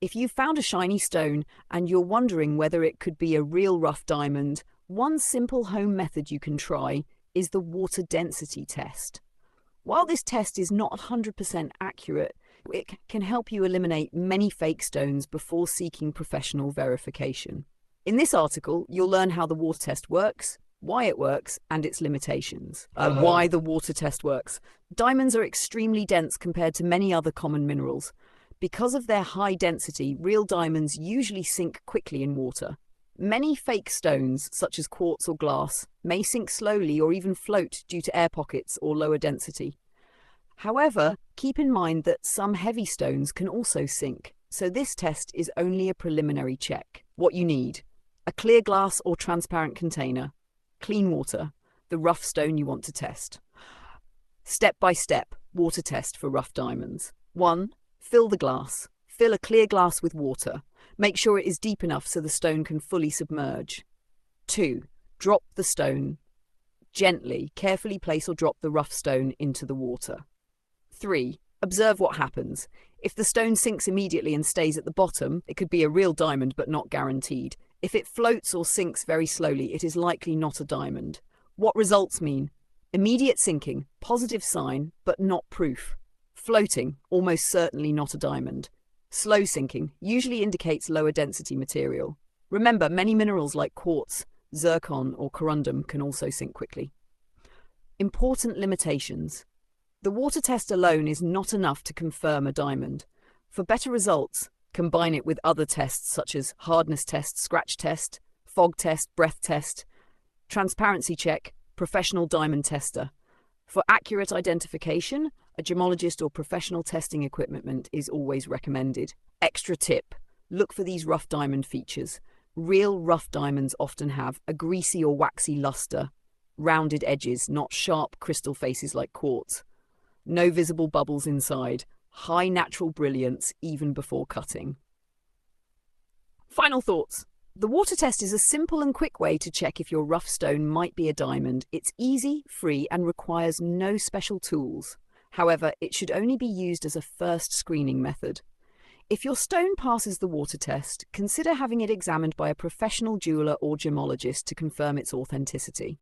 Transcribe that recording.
If you've found a shiny stone and you're wondering whether it could be a real rough diamond, one simple home method you can try is the water density test. While this test is not 100% accurate, it can help you eliminate many fake stones before seeking professional verification. In this article, you'll learn how the water test works, why it works, and its limitations. Why the water test works. Diamonds are extremely dense compared to many other common minerals. Because of their high density, real diamonds usually sink quickly in water. Many fake stones, such as quartz or glass, may sink slowly or even float due to air pockets or lower density. However, keep in mind that some heavy stones can also sink, so this test is only a preliminary check. What you need: a clear glass or transparent container, clean water, the rough stone you want to test. Step-by-step water test for rough diamonds. 1. Fill the glass. Fill a clear glass with water. Make sure it is deep enough so the stone can fully submerge. 2. Drop the stone. Gently, carefully place or drop the rough stone into the water. 3. Observe what happens. If the stone sinks immediately and stays at the bottom, it could be a real diamond but not guaranteed. If it floats or sinks very slowly, it is likely not a diamond. What results mean? Immediate sinking, positive sign, but not proof. Floating, almost certainly not a diamond. Slow sinking usually indicates lower density material. Remember, many minerals like quartz, zircon, or corundum can also sink quickly. Important limitations. The water test alone is not enough to confirm a diamond. For better results, combine it with other tests such as hardness test, scratch test, fog test, breath test, transparency check, professional diamond tester. For accurate identification, a gemologist or professional testing equipment is always recommended. Extra tip: look for these rough diamond features. Real rough diamonds often have a greasy or waxy luster, rounded edges, not sharp crystal faces like quartz. No visible bubbles inside, high natural brilliance even before cutting. Final thoughts. The water test is a simple and quick way to check if your rough stone might be a diamond. It's easy, free, and requires no special tools. However, it should only be used as a first screening method. If your stone passes the water test, consider having it examined by a professional jeweler or gemologist to confirm its authenticity.